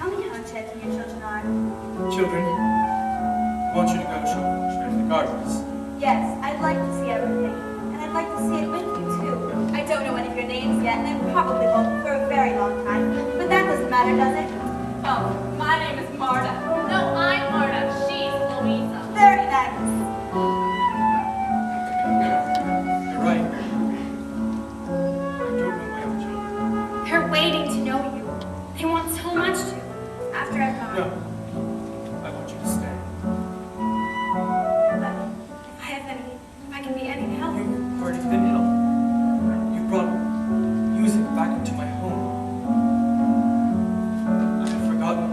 Tell me how enchanting your children are. Children, I want you to go show the gardens. Yes, I'd like to see everything. And I'd like to see it with you, too. I don't know any of your names yet, and I probably won't for a very long time. But that doesn't matter, does it? Oh, my name is Marta. No, I'm Marta. She's Louisa. Very nice. You're right. I don't know my own children. They're waiting to know you. They want so much to. After I've gone. No, I want you to stay. But if I can be any help. You've already been helped. You brought music back into my home. I have forgotten.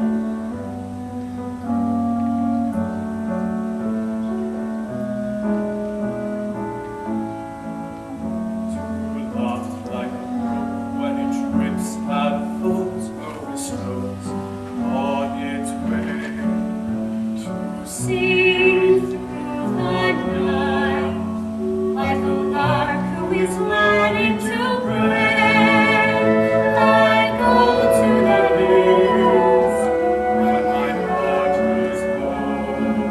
To laugh like a brook when it trips and falls over stones on its way to Sing through the night like a lark who is learning to pray. I go to the hills when my heart is lonely.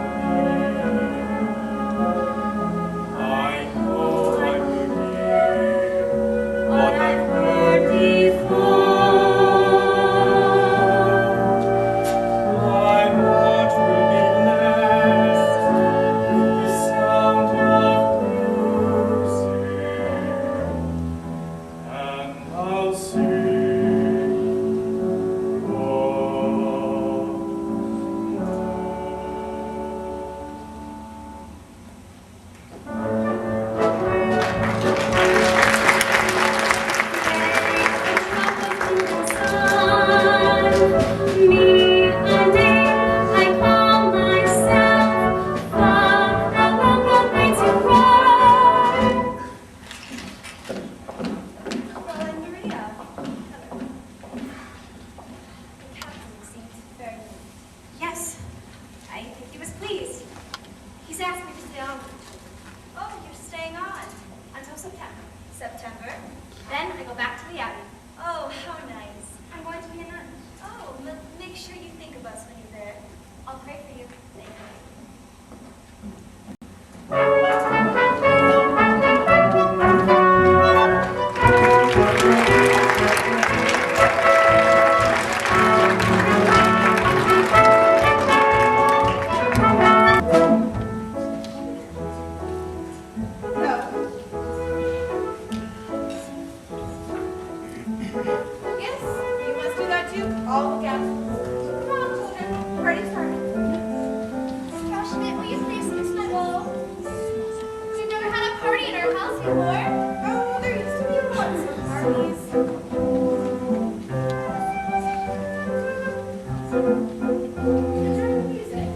I know I will hear what I've heard before. my heart will be blessed with the sound of music, and I'll sing Me, a name I call myself, far along the waiting road. Well, and Maria. Hello. The captain seems very pleased. Yes, I think he was pleased. He's asked me to stay on. Oh, you're staying on until September. September? Then I go back to the abbey. Oh, how nice. I'm going to be a nun. Oh, make sure you think of us when you're there. I'll pray for you. Thank you. Yes, you must do that too. All look out. Come on, children. Ready to start. Frau Schmidt, will you please fix my bowl? We've never had a party in our house before. Oh, there used to be lots of parties. Music.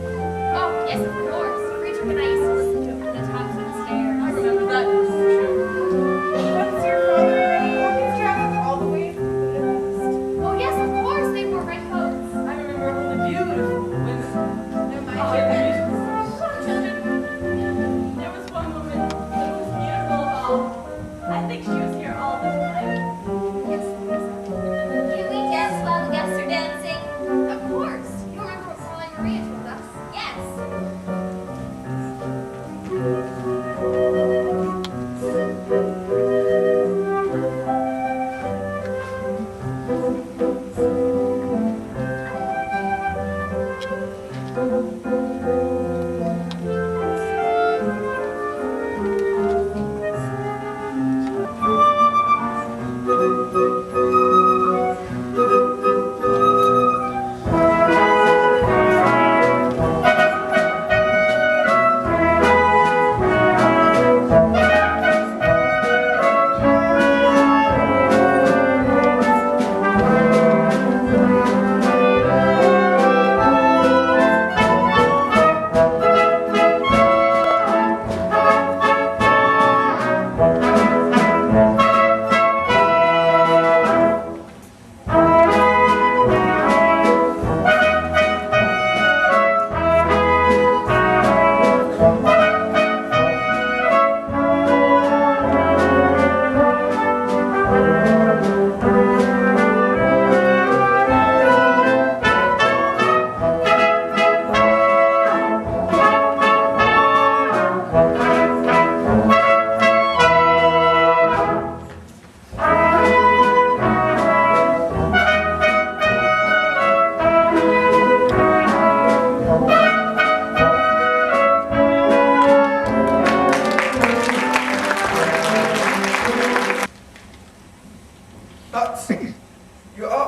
Oh, yes, of course. Friedrich and I used to listen to it from the tops of the stairs. I remember that. Once your father played orchestra all the way from Budapest. Oh, yes, of course. They wore red coats. I remember all the beautiful women. No, my Children, there was one woman that was beautiful of all.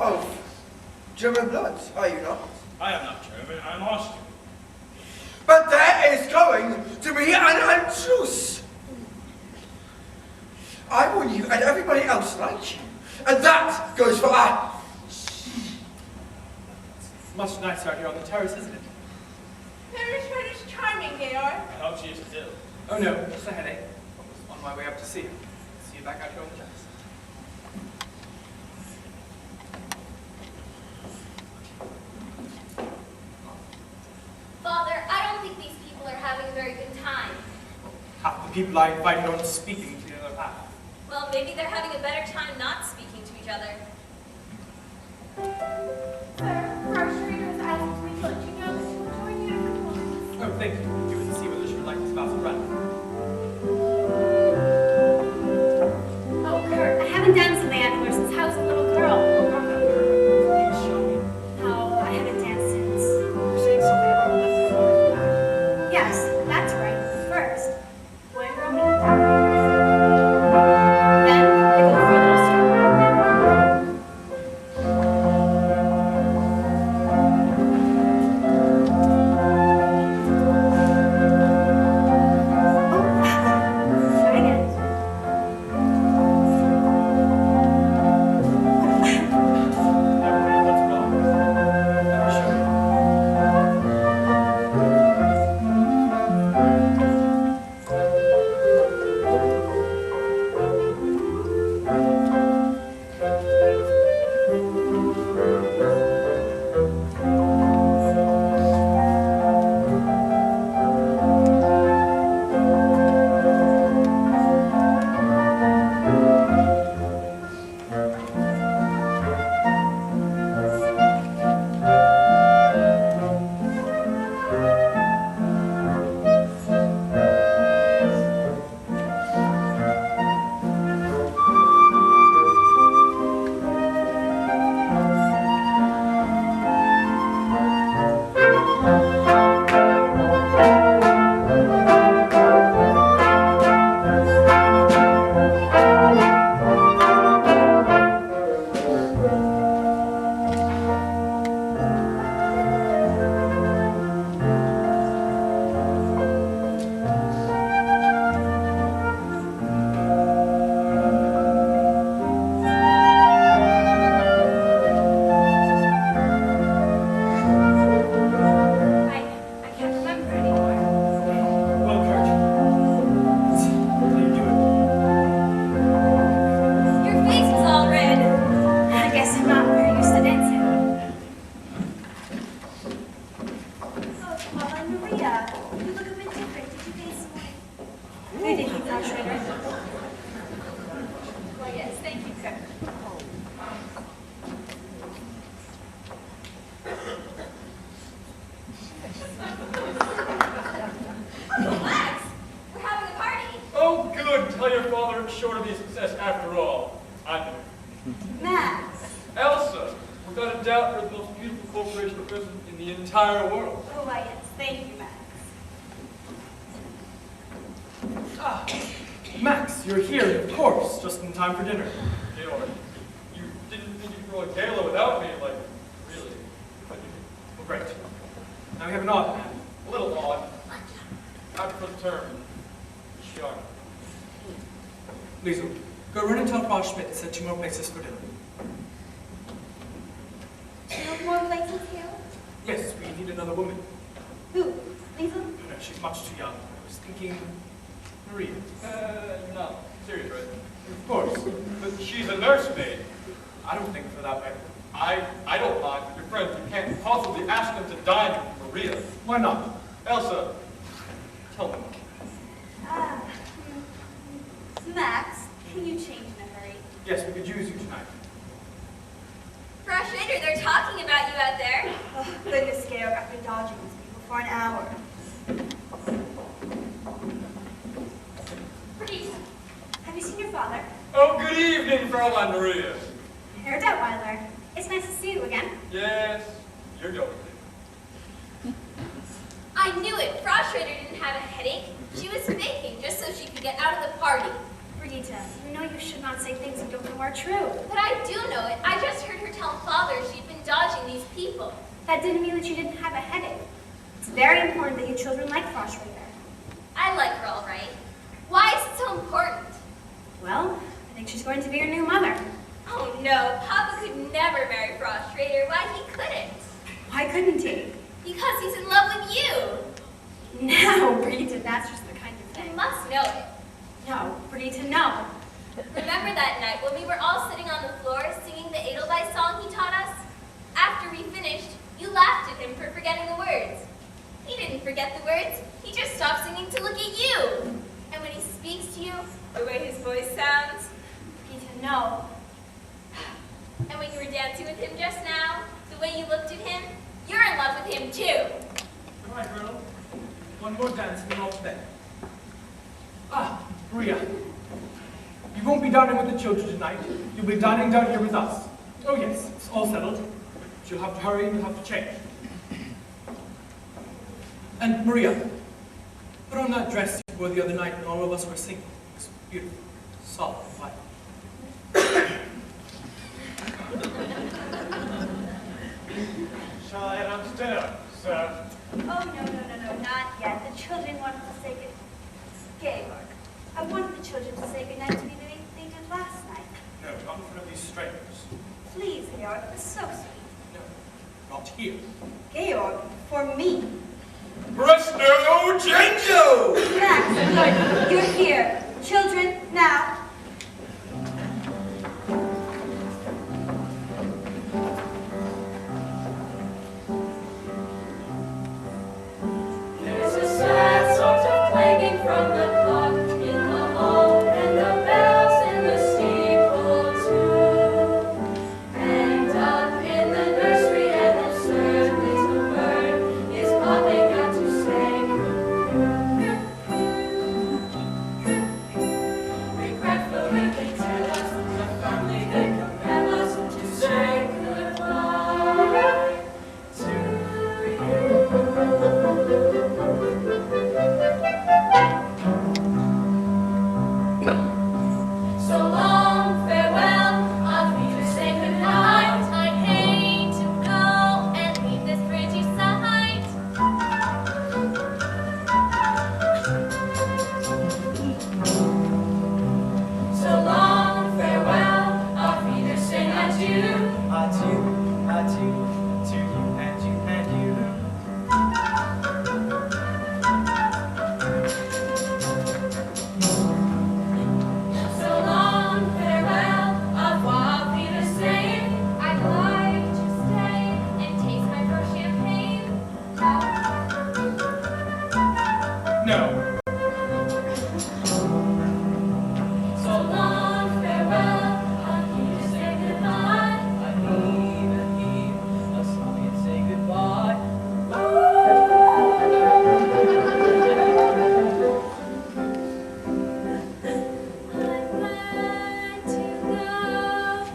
are of German blood, are you not? I am not German, I am Austrian. But there is going to be an truce. I want you and everybody else like you. And that goes for Much nicer out here on the terrace, isn't it? It's charming, Georg. I hope she isn't ill. Oh no, just a headache. I was on my way up to see her. See you back out here on the terrace. Father, I don't think these people are having a very good time. Half the people I invited on speaking to the other half. Well, maybe they're having a better time not speaking to each other. Sir, our trainer has asked me to let you know that she will join you in a couple months. Oh, thank you. You would see whether she would like to spouse a friend. Oh, Kurt, I haven't danced in the Antlers since I was a little girl. Please show me. No, I haven't danced since. You're saying something about left. Yes, that's right. First, boy and girl meet. Then they go for a little stroll. Try again. What's wrong? Let me show you. I can't remember anymore. Well, Kurt. What are you doing? Your face is all red. I guess I'm not very used to dancing. Oh, Paula and Maria, you look a bit different. Did you gain some weight? I did, Frau Schrader. Well, yes, thank you, Kurt. Relax. We're having a party. Oh, good. Tell your father it's sure to be a success after all. I know. Max. Elsa, without a doubt, you're the most beautiful corporation person in the entire world. Oh, why, yes. Thank you, Max. Ah, Max, you're here, of course, just in time for dinner. Georg, you didn't think you'd throw a gala without me, like, really? But you did. Well, great. Now we have an odd man. A little odd. After the term. Sharp. Liesel, go run and tell Frau Schmidt to set 2 more places for dinner. No more places here? Yes, we need another woman. Who? Lisa? No, she's much too young. I was thinking Maria. You're not serious, right? Of course. But she's a nursemaid. I don't think for that way. I don't mind, but your friends, you can't possibly ask them to dine with Maria. Why not? Elsa, tell me. Max, can you change in a hurry? Yes, we could use you tonight. Frau Schrader, they're talking about you out there. Oh, goodness, Georg, I've been dodging these people for an hour. Pretty. Have you seen your father? Oh, good evening, Fraulein Maria. Herr Detweiler. It's nice to see you again. Yes, you're going. I knew it. Frau Schrader didn't have a headache. She was faking just so she could get out of the party. Brigitte, you know you should not say things you don't know are true. But I do know it. I just heard her tell Father she'd been dodging these people. That didn't mean that you didn't have a headache. It's very important that your children like Frost Raider. I like her all right. Why is it so important? Well, I think she's going to be your new mother. Oh no, Papa could never marry Frost Raider. Why he couldn't? Why couldn't he? Because he's in love with you. No, Brita, that's just the kind of You thing. must know it. No, Brita, no. Remember that night when we were all sitting on the floor singing the Edelweiss song he taught us? After we finished, you laughed at him for forgetting the words. He didn't forget the words. He just stopped singing to look at you. And when he speaks to you, the way his voice sounds. Brita, no. And when you were dancing with him just now, the way you looked at him, you're in love with him too. All right, Colonel. One more dance and then off to bed. Ah, Maria. You won't be dining with the children tonight. You'll be dining down here with us. Oh yes, it's all settled. But you'll have to hurry and you'll have to change. And Maria, put on that dress you wore the other night when all of us were singing. It's beautiful, soft, and white. Shall I announce dinner, sir? Oh, no, not yet. The children wanted to say Georg. I wanted the children to say goodnight to me the way they did last night. No, not in front of these strangers. Please, Georg, it's so sweet. No, not here. Georg, for me. Presto Chango! Max, good. You're here. Children, now. There's a sad sort of clanging from the clock in the hall, and the bells in the steeple too. And up in the nursery, an absurd little bird is popping out to say regretfully they tell us the family they compel us to say goodbye to you. So long, farewell, auf Wiedersehen, good night. I hate to go and leave this pretty sight. So long, farewell, auf Wiedersehen, adieu. Adieu, adieu, to you and you and you. So long, farewell, au revoir, auf Wiedersehen. I'd like to stay and taste my first champagne. No. So long, farewell, auf Wiedersehen, goodbye. I heave and heave a sigh and say goodbye. I'm glad to go.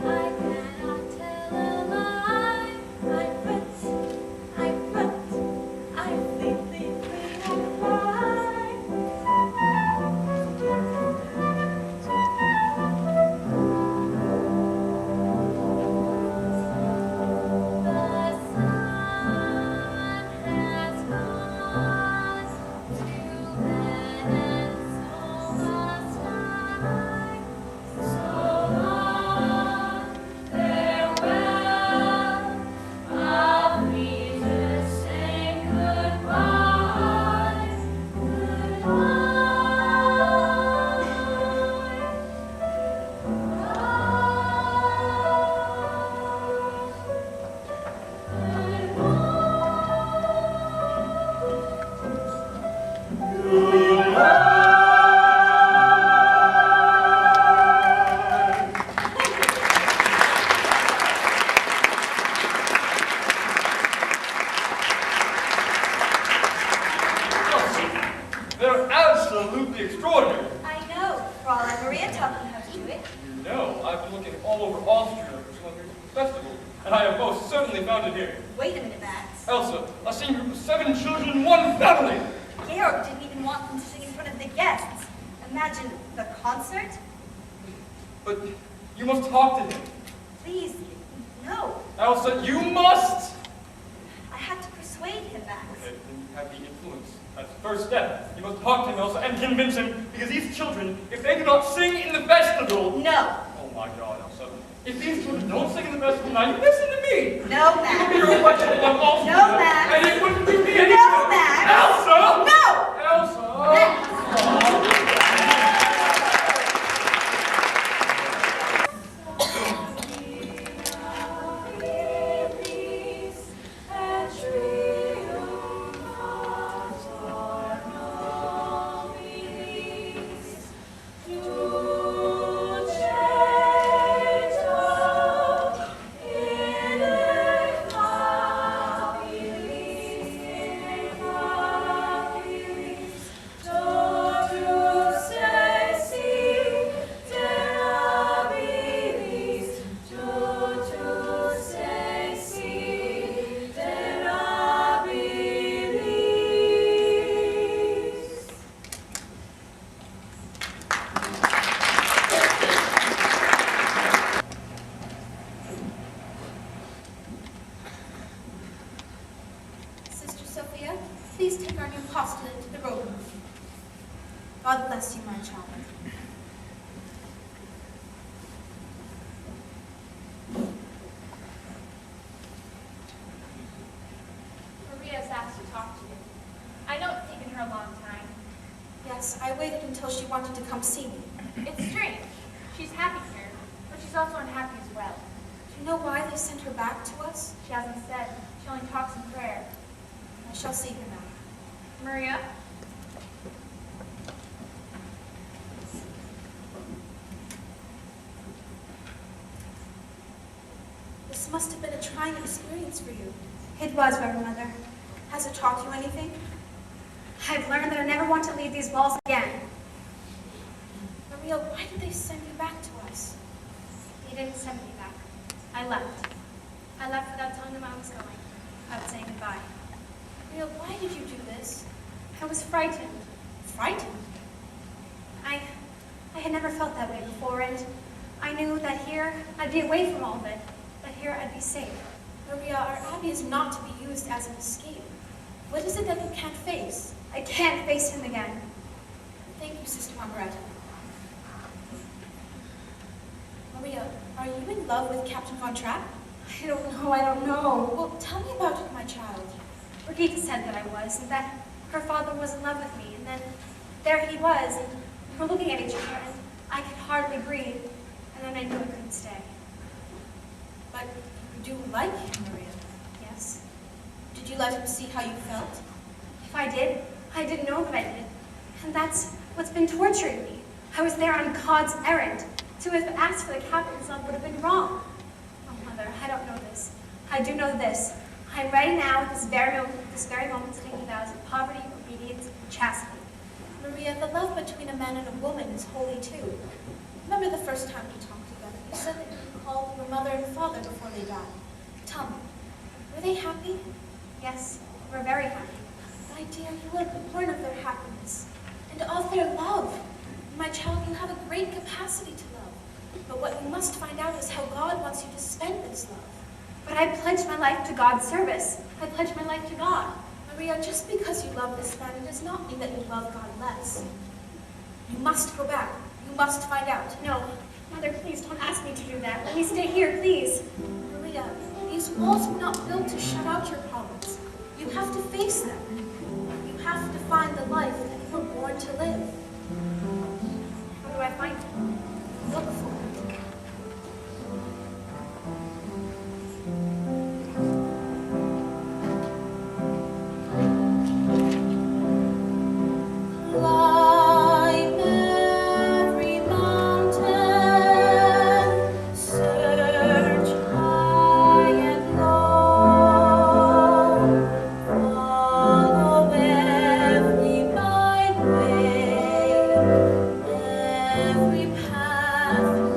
I cannot tell a lie. I flee, and fly. The sun has gone to bed, and so must I. So long, farewell. I'll be to say goodbye, They're absolutely extraordinary. I know. Fraulein Maria taught them how to do it. You know, I've been looking all over Austria for some festival, and I have most certainly found it here. Wait a minute, Max. Elsa, a singing group of 7 children in one family. Georg didn't even want them to sing in front of the guests. Imagine the concert. But you must talk to him. Please, no. Elsa, you must! I had to persuade him, Max. Okay, then you have the influence. That's the first step. You must talk to him, Elsa, and convince him, because these children, if they do not sing in the festival... No. Oh my God, Elsa. If these children don't sing in the festival now, you listen to me! No, It would Max. be a reflection of them also. No, Max. And it wouldn't do me any No, good. Max. Elsa! No! Elsa! Max. Sister Sophia, please take our new postulant to the robing room. God bless you, my child. Maria's asked to talk to you. I know it's taken her a long time. Yes, I waited until she wanted to come see me. It's strange. She's happy here, but she's also unhappy as well. Do you know why they sent her back to us? She hasn't said. She only talks in prayer. I shall see her now. Maria? This must have been a trying experience for you. It was, Reverend Mother. Has it taught you anything? I've learned that I never want to leave these walls again. Maria, why did they send you back to us? He didn't send me back. I left. I left without telling them I was going. I was saying goodbye. Maria, why did you do this? I was frightened. Frightened? I had never felt that way before, and I knew that here I'd be away from all of it, but here I'd be safe. Maria, our abbey is not to be used as an escape. What is it that you can't face? I can't face him again. Thank you, Sister Margareta. Maria, are you in love with Captain Von Trapp? I don't know. Well, tell me about it, my child. Brigitte said that I was, and that her father was in love with me, and then there he was, and we were looking at each other, and I could hardly breathe, and then I knew I couldn't stay. But you do like him, Maria. Yes. Did you let him see how you felt? If I did, I didn't know that I did. And that's what's been torturing me. I was there on God's errand. To have asked for the captain's love would have been wrong. Oh, Mother, I don't know this. I do know this. I'm ready now at this very moment to take vows of poverty, obedience, and chastity. Maria, the love between a man and a woman is holy too. Remember the first time you talked together, you said that you called your mother and father before they died. Tell me, were they happy? Yes, we're very happy. My dear, you are born of their happiness and of their love. My child, you have a great capacity to love. But what you must find out is how God wants you to spend this love. But I pledged my life to God's service. I pledged my life to God. Maria, just because you love this man, it does not mean that you love God less. You must go back. You must find out. No, Mother, please don't ask me to do that. Let me stay here, please. Maria, these walls were not built to shut out your problems. You have to face them. You have to find the life that you were born to live. How do I find it? Look for it. Climb every mountain, search high and low, follow every byway, every path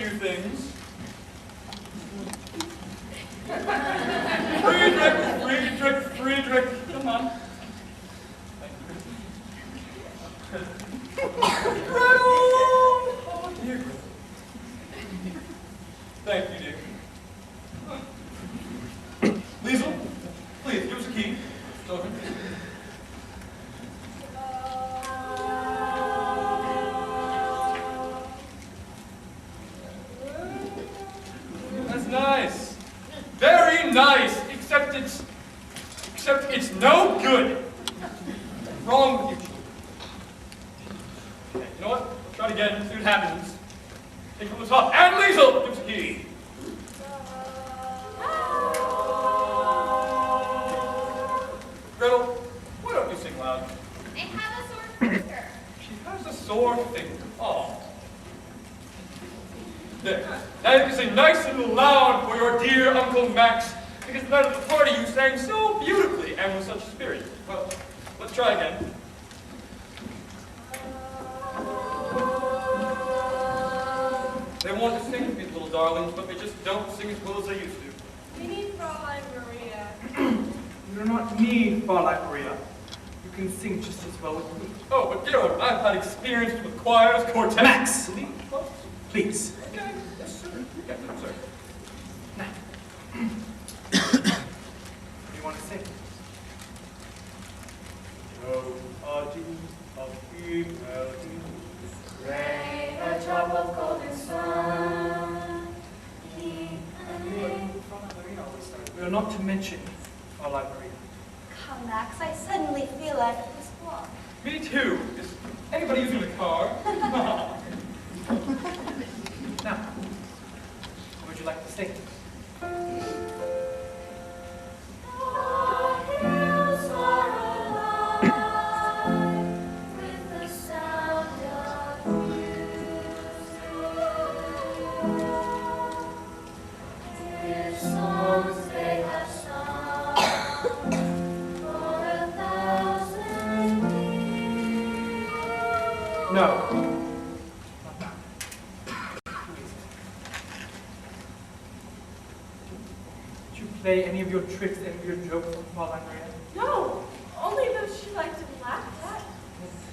few things. Friedrich, come on. Oh, dear. Thank you, dear. Liesel, please, give us a key. It's open. That's nice. Very nice, except it's no good. What's wrong with you? Okay, you know what? Let's try it again, see what happens. Take from the top, and Liesel, give us a key. Gretel, why don't you sing loud? I have a sore finger. She has a sore finger. Oh. There. Now you can sing nice and loud for your dear Uncle Max, because the night of the party you sang so beautifully and with such spirit. Well, let's try again. They want to sing, these little darlings, but they just don't sing as well as they used to. We need Fraulein Maria. You do not need Fraulein Maria. You can sing just as well with me. Oh, but Gerald, I've had experience with choirs, quartets. Max, please. Okay, yes, sir. Yes, sir. Now, what do you want to sing? Rain, a drop of golden sun. We are not to mention Fraulein Maria. Come, Max, I suddenly feel like this walk. Me too. Is anybody using the car? Now, what would you like to sing? The hills are alive with the sound of music. Dear songs they have sung for 1,000 years. No. Not that. Did you play any of your tricks, any of your jokes on Fraulein Maria? No, only those she liked to laugh at.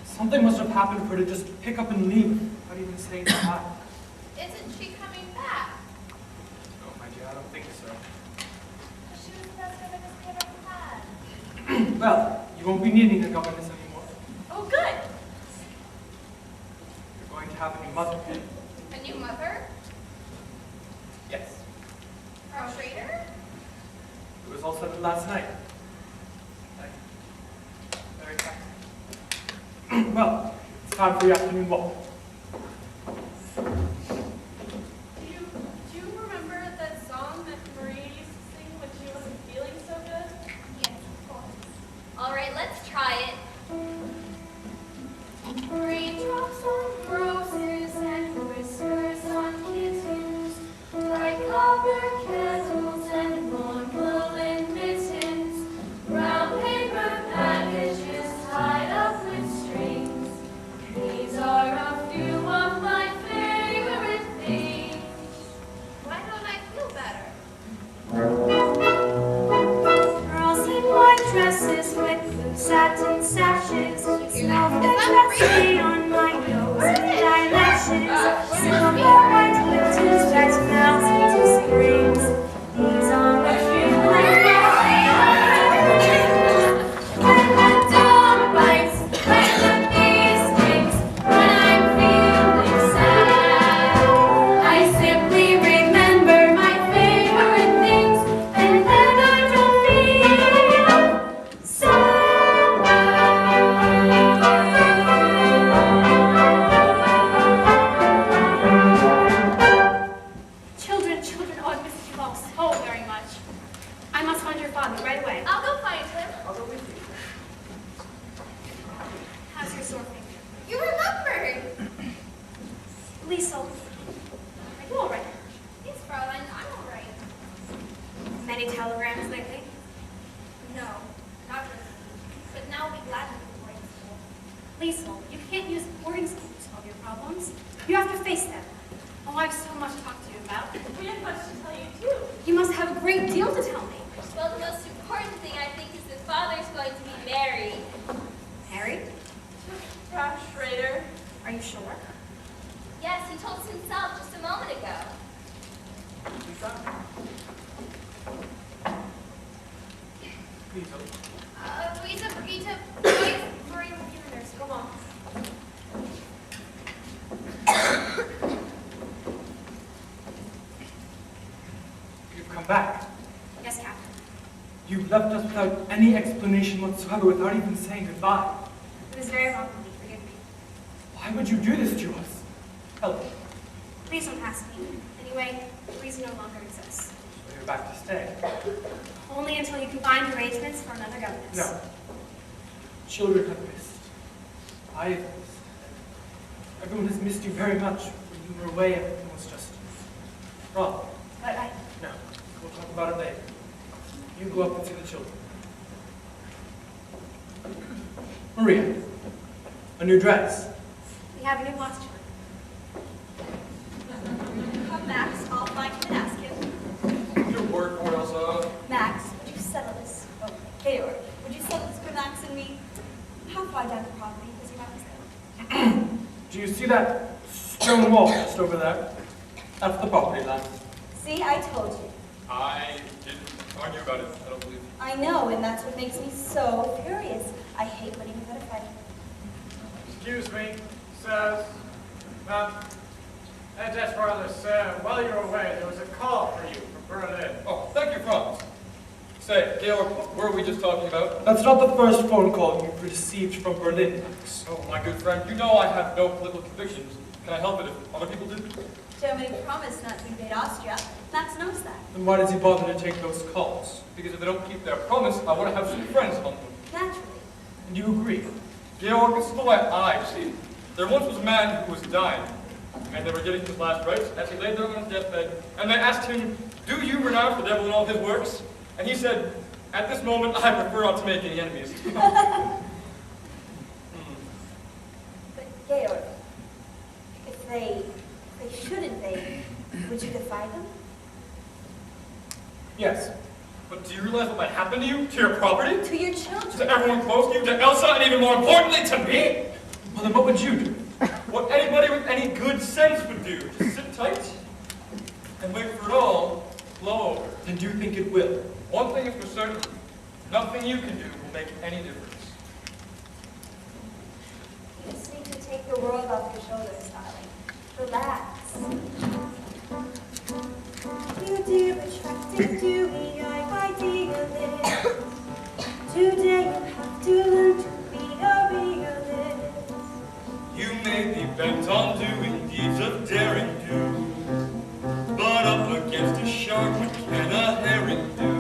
Something must have happened for her to just pick up and leave without even saying hi. Isn't she coming back? Oh, my dear, I don't think so. She was the best governess we ever had. Well, you won't be needing a governess anymore. Oh, good. You're going to have a new mother. A new mother? Yes. Frau Schrader? It was all settled last night. Very fast. Well, it's time for your afternoon walk. Do you remember that song that Maria used to sing when she wasn't feeling so good? Yes, of course. All right, let's try it. Raindrops on roses and whiskers on kittens, bright copper kettles and warm woolen mittens, brown paper packages tied up with strings. These are a few of my favorite things. Why don't I feel better? Girls in white dresses with blue satin sashes, snowflake dressing on my nose and eyelashes, silver white winter's that smells into springs. These are a few of when the dog bites, when the bee stings, when I'm feeling sad, I simply remember my favorite things, and then I don't feel so Children, oh, I've missed you all so very much. I must find your father right away. I'll go find him. I'll go with you. How's your sore finger? You remembered. Liesel, are you all right? Yes, Fraulein, I'm all right. Many telegrams lately. No, not really. But now I'll be glad to be boarding school. Liesel, you can't use boarding school to solve your problems. You have to face them. Oh, I have so much to talk to you about. We have much to tell you too. You must have a great deal to tell me. Well, the most important thing I think is that Father's going to be married. Married? Josh Schrader. Are you sure? Yes, he told us himself just a moment ago. Please, Rita, Maria will be the nurse. Go on. You've come back. Yes, Captain. You left us without any explanation whatsoever, without even saying goodbye. It was very wrong of me. Forgive me. Why would you do this to us? Tell me. Please don't ask me. Anyway, the reason no longer exists. So you're back to stay. Only until you can find arrangements for another governess. No. Children have missed. I have missed. Everyone has missed you very much. When you were away, everything was just wrong. But No, we'll talk about it later. You go up and see the children. Maria, a new dress. we have a new boss, Come, Max. I'll find him and ask him. your word for it, Elsa. Max, would you settle this? Oh, Georg, would you settle this for Max and me? How far down the property does your house go? Do you see that stone wall just over there? That's the property line. See, I told you. I didn't argue about it, I don't believe. I know, and that's what makes me so furious. I hate when you got a fight. Excuse me, sirs. That's rather, sir. While you were away, there was a call for you from Berlin. Oh, thank you, Franz. Say, Georg, what were we just talking about? That's not the first phone call you've received from Berlin, Max. Oh, my good friend, you know I have no political convictions. Can I help it if other people do? Germany promised not to invade Austria. Max knows that. Then why does he bother to take those calls? Because if they don't keep their promise, I want to have some friends among them. Naturally. And you agree? Georg, this is the way I see it. There once was a man who was dying, and they were getting his last rites as he lay there on his deathbed, and they asked him, "Do you renounce the devil and all his works?" And he said, "At this moment, I prefer not to make any enemies." But, Georg, if they should invade, would you defy them? Yes. But do you realize what might happen to you, to your property, To your children? to everyone close to you, to Elsa, and even more importantly, to me? Well, then what would you do? What anybody with any good sense would do, just sit tight and wait for it all to blow over. And do you think it will? One thing is for certain, nothing you can do will make any difference. You just need to take the world off your shoulders, darling. Relax. You dear attractive dewy idealist. Today you have to learn to be a realist. You may be bent on doing deeds of daring do, but up against a shark, what can a herring do?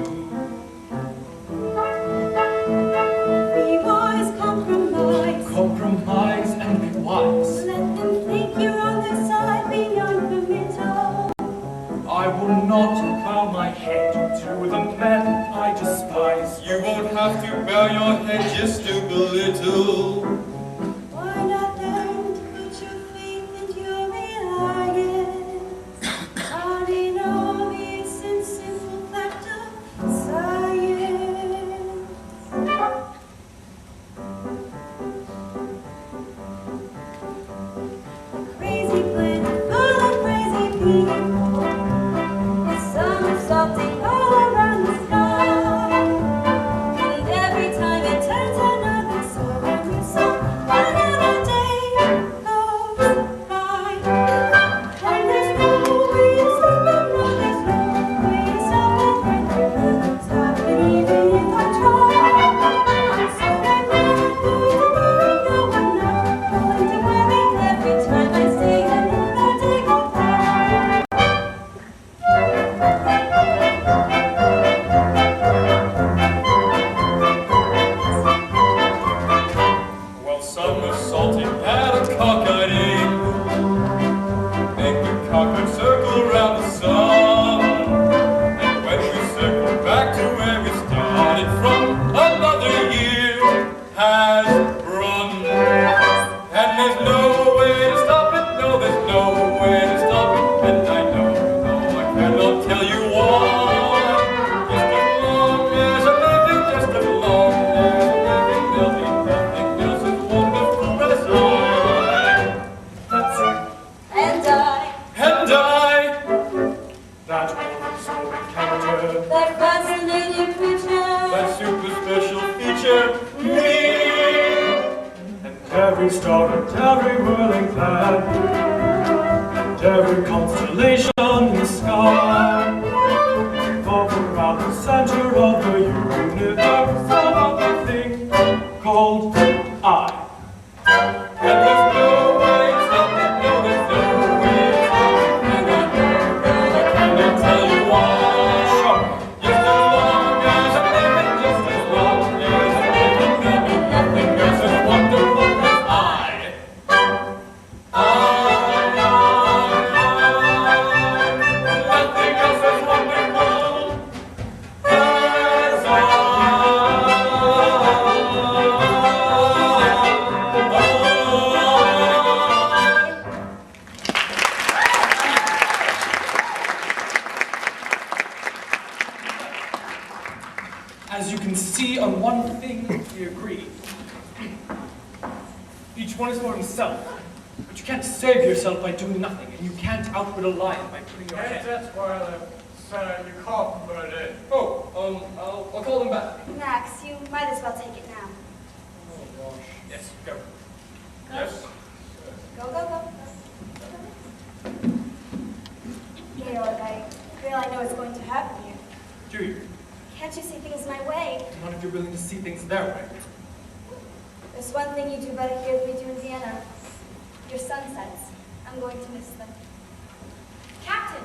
Be wise, compromise. Compromise and be wise. Let them think you're on their side beyond the middle. I will not bow my head to the men I despise. You won't have to bow your head just to belittle. Why not learn to put your faith into your reliance? Not in obvious and simple fact of science. A crazy planet full of crazy people. Somersaulting all around the sky. And every time it turns another solar missile, another day goes by. And there's no way to stop it, no, there's no way to stop it. Stop it even if I try. So I'm not going to worry, no, I'm not going to worry. Every time I say another day goes by. Well, somersaulting at a cockeyed angle, make the cockeyed circle around the sun. And when we circle back to where we started from, another year has run. And there's no way to stop it, no, there's no way to stop it. every star and every whirling planet, and every constellation in the sky, revolve around the center of the universe about the thing called I. And there's no way to stop it, no, there's no way to stop it. And I know, girl, I cannot tell you why. Sure. Just as long as I'm living, just as long as I'm living, maybe nothing else is wonderful as I. Nothing else is wonderful as As you can see, on one thing we agree. Each one is for himself. But you can't save yourself by doing nothing, and you can't outwit a lion by putting your Yes, head. that's why you called for it. Oh, I'll call them back. Max, you might as well take it now. Oh gosh. Yes, go. Yes. Go, go, go. Georg, I know it's going to happen here. Do you? Can't you see things my way? Not if you're willing to see things their way. There's one thing you do better here than we do in Vienna. Your sunsets. I'm going to miss them. Captain!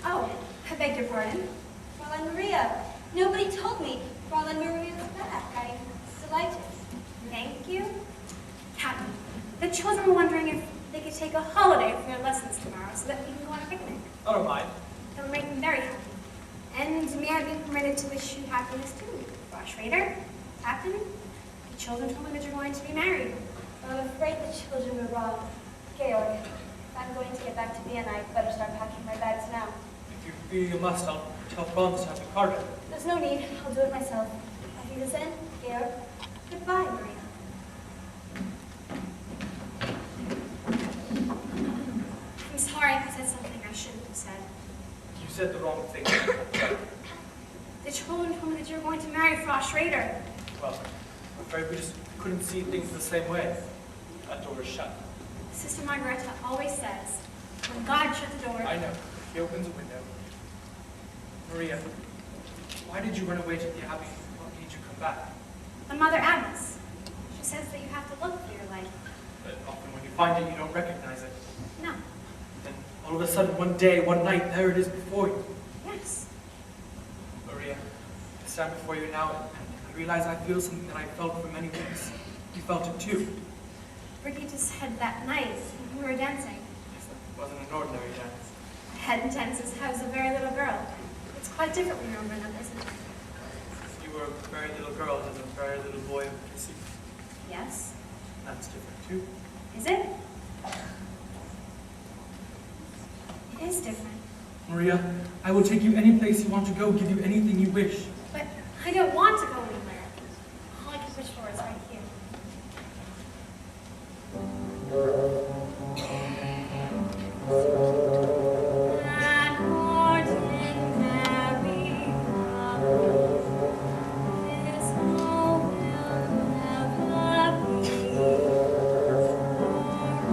Oh, I beg your pardon. Fräulein Maria. Nobody told me Fräulein Maria was back. I'm delighted. Thank you. Captain, the children were wondering if they could take a holiday from their lessons tomorrow so that we can go on a picnic. I don't mind. That would make them very happy. And may I be permitted to wish you happiness too, Frau Schrader? Captain, the children told me that you're going to be married. I'm afraid the children were wrong. Georg, if I'm going to get back to Vienna, I'd better start packing my bags now. If you feel you must, I'll tell Franz to have the car ready. There's no need. I'll do it myself. Auf Wiedersehen, Georg. Goodbye, Maria. I'm sorry if I said something I shouldn't have said. You said the wrong thing. The children told me that you were going to marry Frau Schrader. Well, I'm afraid we just couldn't see things the same way. That door is shut. Sister Margareta always says, when God shut the door, I know. He opens a window. Maria, why did you run away to the Abbey? What made you come back? the Mother Atlas. She says that you have to look for your life. But often when you find it, you don't recognize it. No. Then all of a sudden, one day, one night, there it is before you. Yes. Maria, I stand before you now and realize I feel something that I felt for many weeks. You felt it too. Brigitte said that night when we were dancing. It wasn't an ordinary dance. I hadn't danced since I was a very little girl. It's quite different when you're grown up, isn't it? You were a very little girl as a very little boy of Cassie. Yes. That's different too. Is it? It is different. Maria, I will take you any place you want to go, give you anything you wish. But I don't want to go anywhere. All I can wish for is right here. That ordinary love is all will never be.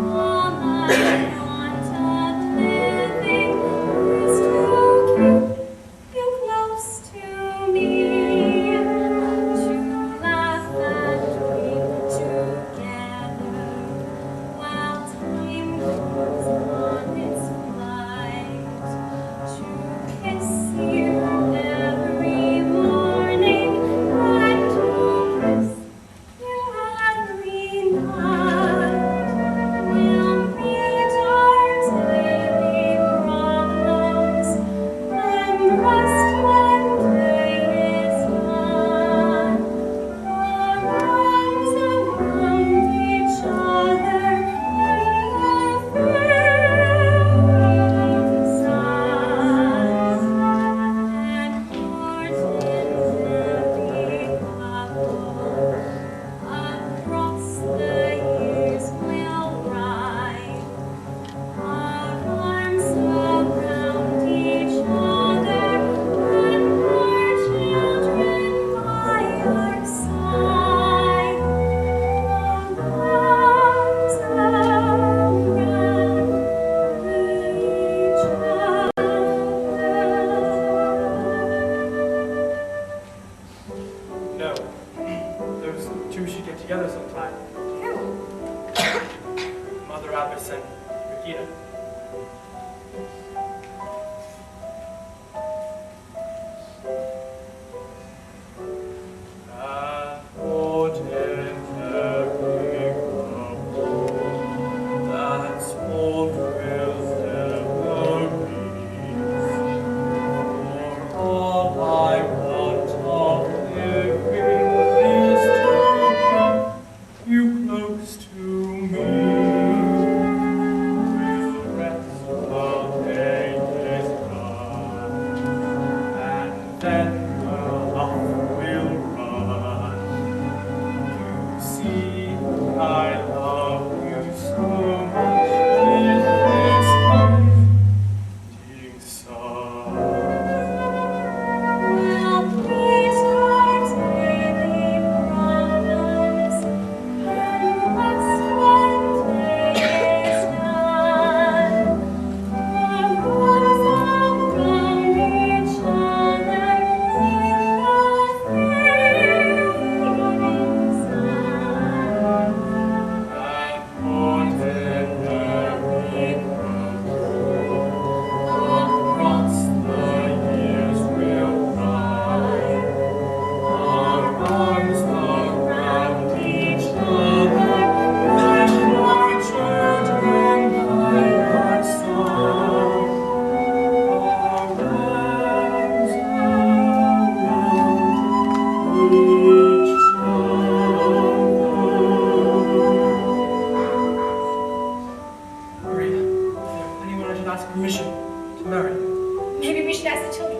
All I want of living is to keep you close to me. died. Who? Mother Abbess and Regina. That's all will ever be. For all I want of living is to keep you close to me. With rest the day is done, and then the love will run. You see, I love you so much. With this sun. Well, these times may be problems, and rest when day is done. For ones around each other in the fading sun. And whatever we across the years will run, our arms around each other, and our children by our side. Our arms around each other. Maria, anyone I should ask permission to marry you? Maybe we should ask the children.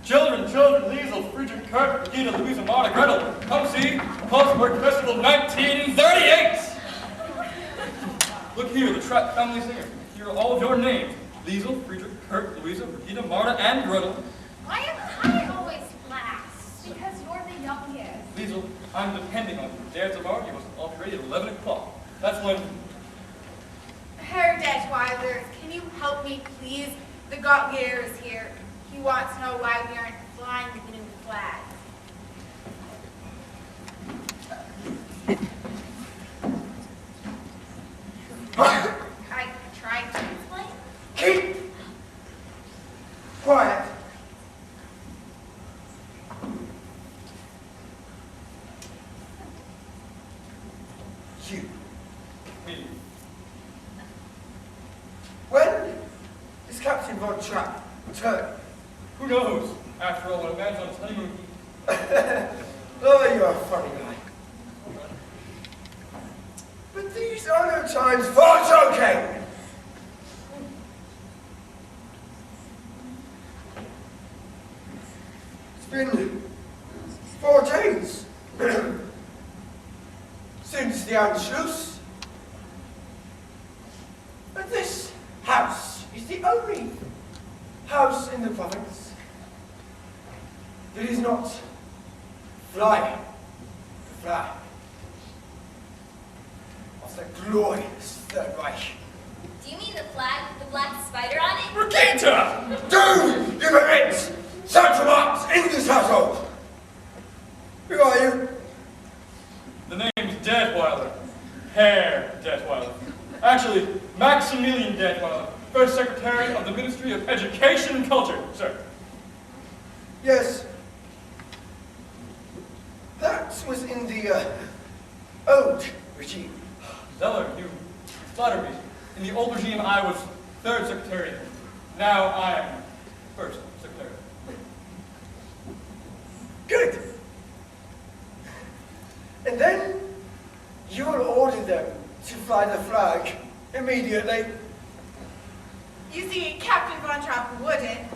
Children, Liesel, Friedrich, Kurt, Regina, Louisa, Marta, Gretel. Come see Postwork Festival 1938. Look here, the Trapp family singer. Here are all of your names. Liesel, Friedrich, Kurt, Louisa, Regina, Marta, and Gretel. Why am I always last? Because you're the youngest. Liesel, I'm depending on you. Dare tomorrow, you must all be ready at 11 o'clock. That's when... Herr Detweiler, can you help me, please? The Gautier is here. He wants to know why we aren't flying the new flag. I tried to explain. Keep quiet. You. Me. When is Captain Von Trapp returning? Who knows? After all, when a man's on his honeymoon, Oh, you're a funny guy. But these are no times for joking. It's been 4 days since the Anschluss. But this house is the only house in the province that is not flying the flag of the glorious Third Reich. Do you mean the flag with the black spider on it? Regina! Do you permit such remarks in this household? Who are you? The name's Detweiler. Herr Detweiler. Actually, Maximilian Detweiler, First Secretary of the Ministry of Education and Culture, sir. Yes. That was in the old regime. Zeller, you flatter me. In the old regime, I was third secretary. Now I am first secretary. Good. And then you will order them to fly the flag immediately. You see, Captain Von Trapp wouldn't.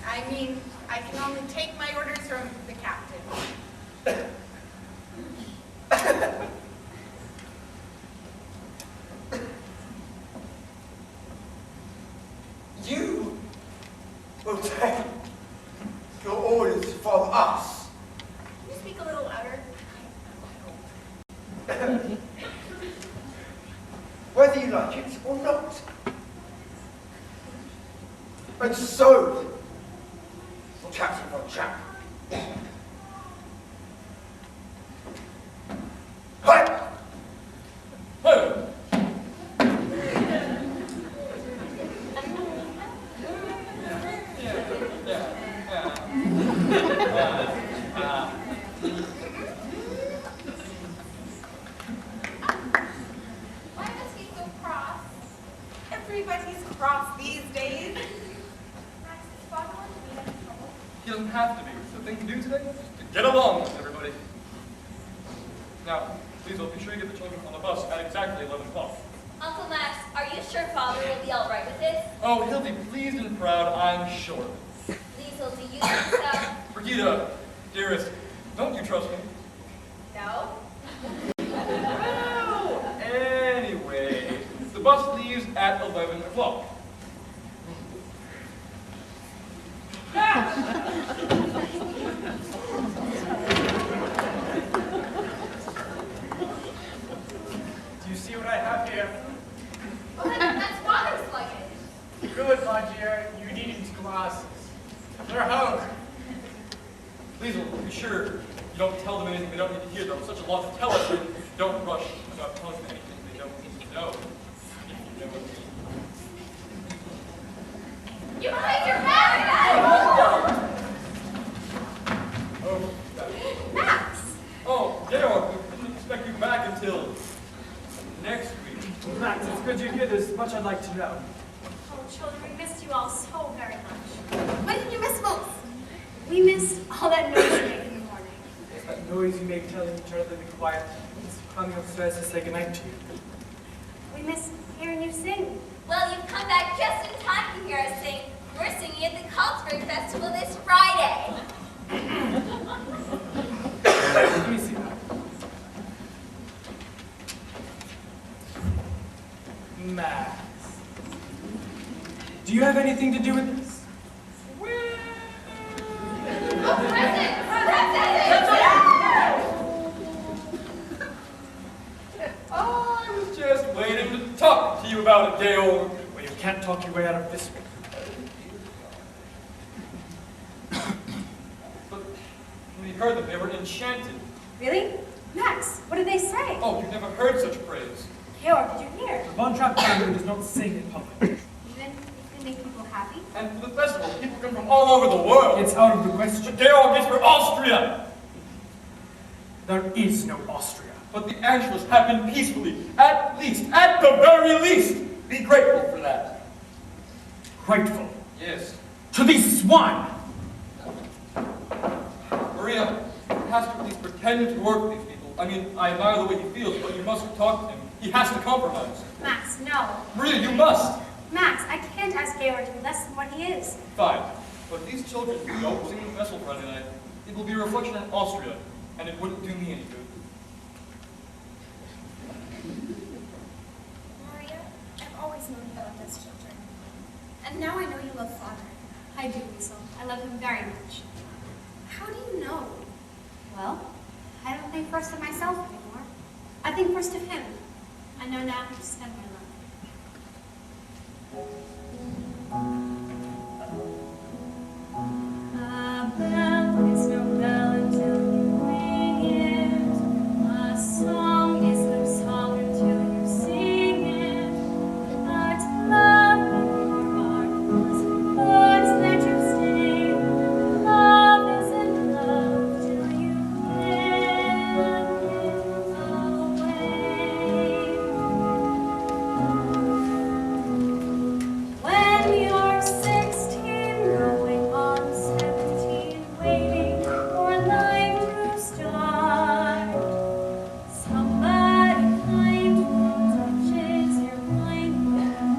I mean, I can only take my orders from the captain. You will take your orders from us. Can you speak a little louder? Whether you like it or not. And so, Captain Von Trapp. Hi! Hey! Why must he so cross? Everybody's cross these days. Max is spot on to be in trouble. He doesn't have to be. The thing to do today is to get along with everybody. Now, please, be sure you get the children on the bus at exactly 11 o'clock. Uncle Max, are you sure Father will be all right with this? Oh, he'll be pleased and proud, I'm sure. Liesel, do you think so? Brigida, dearest, don't you trust me? No? Anyway, the bus leaves at 11 o'clock. Do you see what I have here? Oh, that's Father's luggage. Good, my dear. You need these glasses. They're home. Liesel, be sure you don't tell them anything they don't need to hear, though. Such a lot to tell us, and don't rush about telling them anything they don't need to know. If you know what I mean. You hide your back! Oh, that. Max! Oh, Georg, we didn't expect you back until next week. Max, it's good you're here. There's much I'd like to know. Oh, children, we missed you all so very much. What did you miss most? We missed all that noise you made in the morning. It's that noise you make telling each other to be quiet. It's coming upstairs to say goodnight to you. We missed hearing you sing. Well, you've come back just in time to hear us sing We're singing at the Carlsberg Festival this Friday. Let me see that. Max. Do you have anything to do with this? I was just waiting to talk to you about it, Dale. Well, you can't talk your way out of this one. But when we heard them, they were enchanted. Really? Max, what did they say? Oh, you've never heard such praise. Georg, did you hear? The Von Trapp family does not sing in public. Even if they make people happy? And for the festival, people come from all over the world. It's out of the question. But Georg is for Austria. There is no Austria. But the Angelus happened peacefully. At the very least. Be grateful for that. Grateful. Yes. To these swine! Maria, you have to at least pretend to work with these people. I mean, I admire the way he feels, but you must talk to him. He has to compromise. Max, no. Maria, you must. Max, I can't ask Georg to be less than what he is. Fine. But if these children don't sing the festival Friday night, it will be a reflection on Austria, and it wouldn't do me any good. Maria, I've always known you loved us children. And now I know you love Father. I do, Liesl. I love him very much. How do you know? Well, I don't think first of myself anymore. I think first of him. I know now how to spend my life. A bell is no bell until you ring it. A song is no song until you sing it. But love in your heart must let you stay. Love isn't love till you give it away. When you're 16, going on 17, waiting for life to start, somebody kind touches your mind,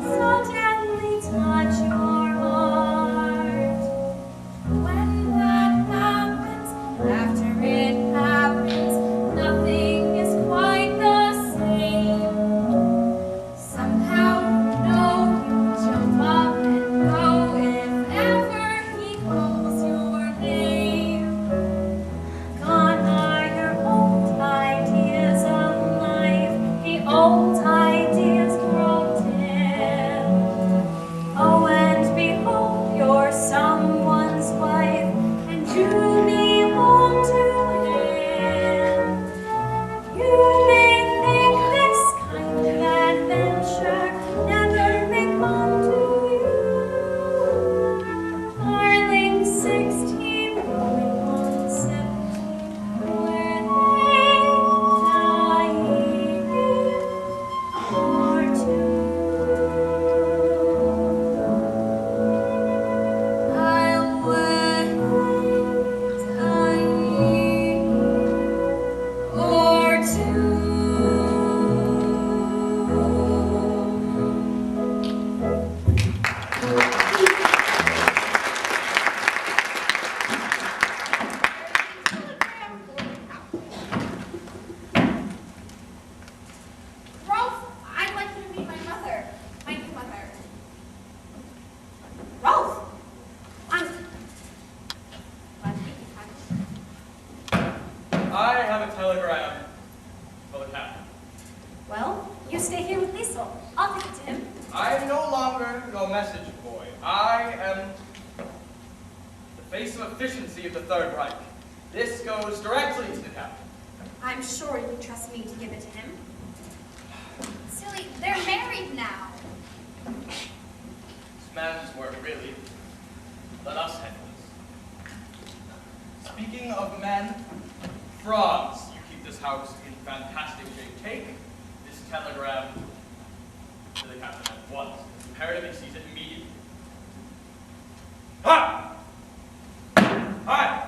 suddenly touch your heart. When that happens, after it happens, nothing is quite the same. Somehow you know you jump up and go if ever he calls your name. Gone are your old ideas of life, the old ideas grow dim. Oh, and behold, you're someone's wife, and you belong to him. You may think this kind of adventure never may come to you. Darling, 16, going on 17, were they naive or too? I'll wait a year or two. Rolf, I'd like you to meet my mother. My new mother. Rolf, I'm glad to meet you, I have a telegram for the captain. Well, you stay here with Liesl. I'll take it to him. I am no longer your message boy. I am the face of efficiency of the Third Reich. This goes directly to the captain. I'm sure you can trust me to give it to him. Silly, they're married now. It's man's work, really. Let us handle this. Speaking of men, Franz, you keep this house in fantastic shape. Take this telegram to the captain at once. It's imperative he sees it immediately. Ha! Hi!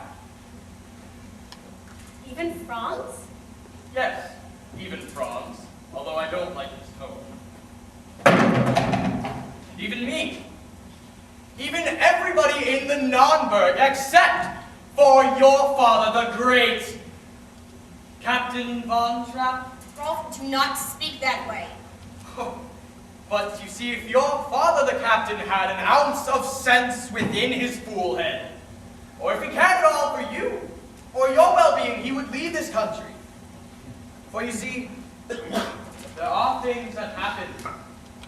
Even Franz? Yes, even Franz, although I don't like his tone. Even me. Even Nürnberg except for your father, the great Captain von Trapp? Rolf, do not speak that way. Oh, but you see, if your father, the captain, had an ounce of sense within his fool head, or if he cared at all for you, or your well-being, he would leave this country. For you see, there are things that happen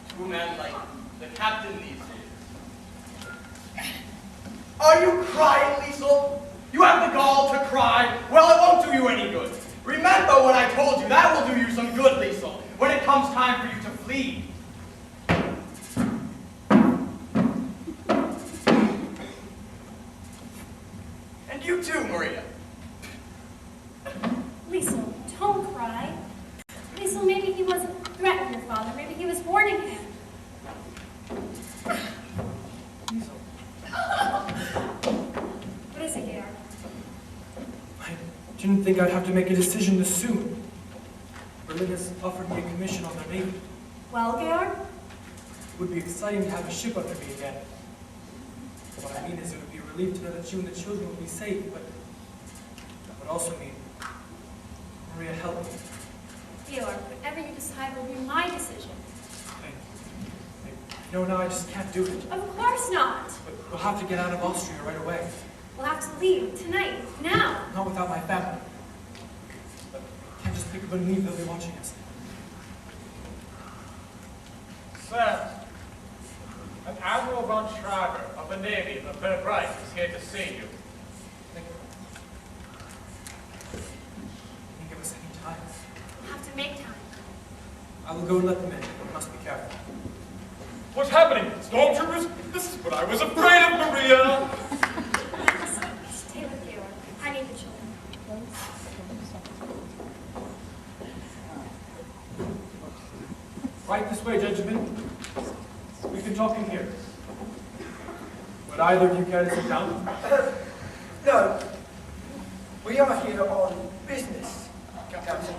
to a man like the captain these days. Are you crying, Liesel? You have the gall to cry? Well, it won't do you any good. Remember what I told you. That will do you some good, Liesel, when it comes time for you to flee. And you too, Maria. Liesel, don't cry. Liesel, maybe he wasn't threatening your father. Maybe he was warning him. What is it, Georg? I didn't think I'd have to make a decision this soon. Berlin has offered me a commission on their navy. Well, Georg? It would be exciting to have a ship under me again. What I mean is it would be a relief to know that you and the children would be safe, but that would also mean, Maria, help me. Georg, whatever you decide will be my decision. No, I just can't do it. Of course not. But we'll have to get out of Austria right away. We'll have to leave tonight, now. Not without my family. But I can't just pick up and leave, they'll be watching us. Sir, an Admiral von Schrager of the Navy of the Third Reich is here to see you. Thank you. Can you give us any time? We'll have to make time. I will go and let them in. We must be careful. What's happening? Stormtroopers? This is what I was afraid of, Maria! Stay with Georg. I need the children. Right this way, gentlemen. We can talk in here. Would either of you care to sit down? No. We are here on